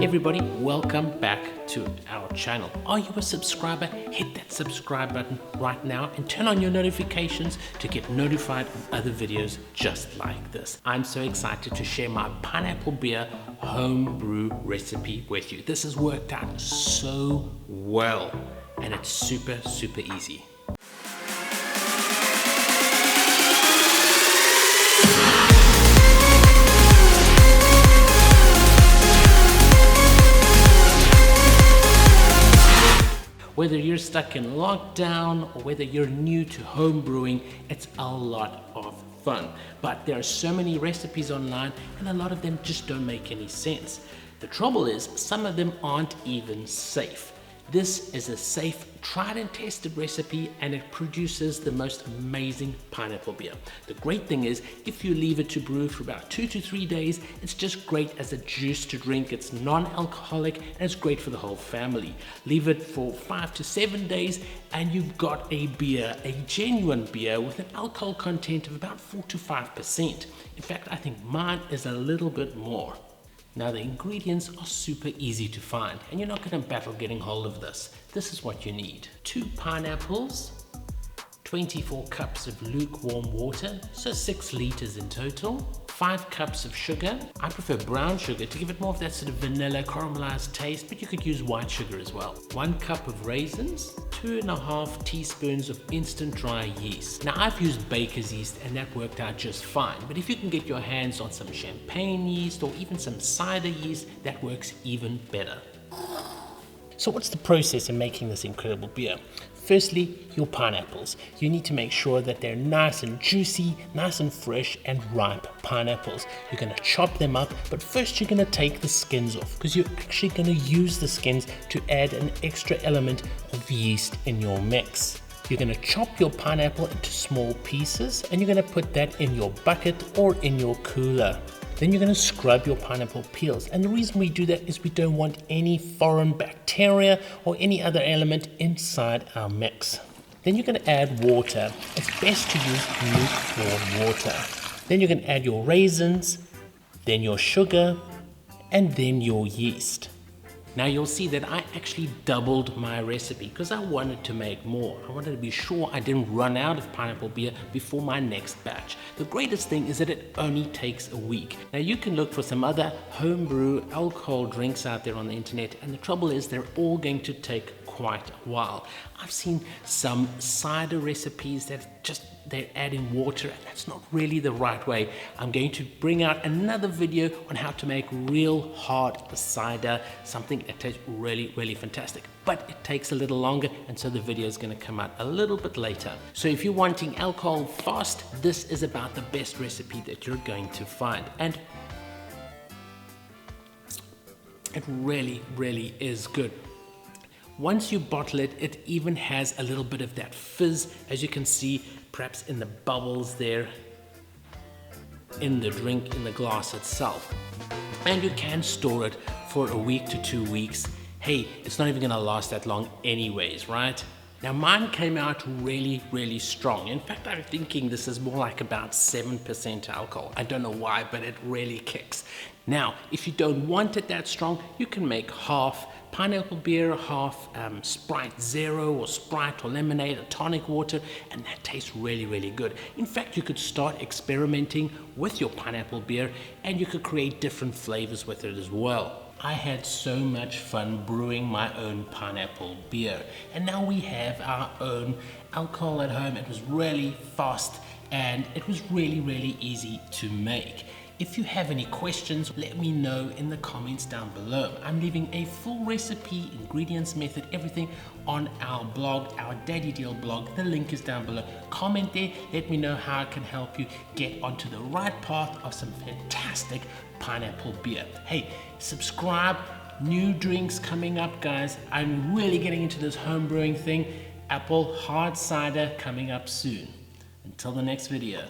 Everybody, welcome back to our channel. Are you a subscriber? Hit that subscribe button right now and turn on your notifications to get notified of other videos just like this. I'm so excited to share my pineapple beer home brew recipe with you. This has worked out so well and it's super easy. Whether you're stuck in lockdown or whether you're new to home brewing, it's a lot of fun. But there are so many recipes online and a lot of them just don't make any sense. The trouble is, some of them aren't even safe. This is a safe, tried and tested recipe and it produces the most amazing pineapple beer. The great thing is, if you leave it to brew for about 2 to 3 days, it's just great as a juice to drink. It's non-alcoholic and it's great for the whole family. Leave it for 5 to 7 days and you've got a beer, a genuine beer with an alcohol content of about 4 to 5%. In fact, I think mine is a little bit more. Now the ingredients are super easy to find and you're not going to battle getting hold of this. This is what you need. 2 pineapples, 24 cups of lukewarm water, so 6 liters in total, 5 cups of sugar. I prefer brown sugar to give it more of that sort of vanilla caramelized taste, but you could use white sugar as well. 1 cup of raisins, 2.5 teaspoons of instant dry yeast. Now I've used baker's yeast and that worked out just fine, but if you can get your hands on some champagne yeast or even some cider yeast, that works even better. So what's the process in making this incredible beer? Firstly, your pineapples. You need to make sure that they're nice and juicy, nice and fresh and ripe pineapples. You're going to chop them up, but first you're going to take the skins off because you're actually going to use the skins to add an extra element of yeast in your mix. You're going to chop your pineapple into small pieces and you're going to put that in your bucket or in your cooler. Then you're going to scrub your pineapple peels, and the reason we do that is we don't want any foreign bacteria or any other element inside our mix. Then you're going to add water. It's best to use lukewarm water. Then you're going to add your raisins, then your sugar, and then your yeast. Now you'll see that I actually doubled my recipe because I wanted to make more. I wanted to be sure I didn't run out of pineapple beer before my next batch. The greatest thing is that it only takes a week. Now you can look for some other homebrew alcohol drinks out there on the internet, and the trouble is they're all going to take quite a while. I've seen some cider recipes that they're adding water, and that's not really the right way. I'm going to bring out another video on how to make real hard cider, something that tastes really fantastic, but it takes a little longer, and so the video is going to come out a little bit later. So if you're wanting alcohol fast, this is about the best recipe that you're going to find, and it really is good. Once you bottle it, it even has a little bit of that fizz, as you can see, perhaps in the bubbles there in the drink, in the glass itself. And you can store it for a week to 2 weeks. Hey, it's not even gonna last that long anyways, right? Now mine came out really strong. In fact, I'm thinking this is more like about 7% alcohol. I don't know why, but it really kicks. Now, if you don't want it that strong, you can make half pineapple beer, half Sprite Zero or Sprite or lemonade or tonic water, and that tastes really good. In fact, you could start experimenting with your pineapple beer and you could create different flavors with it as well. I had so much fun brewing my own pineapple beer, and now we have our own alcohol at home. It was really fast and it was really easy to make. If you have any questions, let me know in the comments down below. I'm leaving a full recipe, ingredients, method, everything on our blog, our DadiDeal blog. The link is down below. Comment there, let me know how I can help you get onto the right path of some fantastic pineapple beer. Hey, subscribe, new drinks coming up, guys. I'm really getting into this home brewing thing. Apple hard cider coming up soon. Until the next video.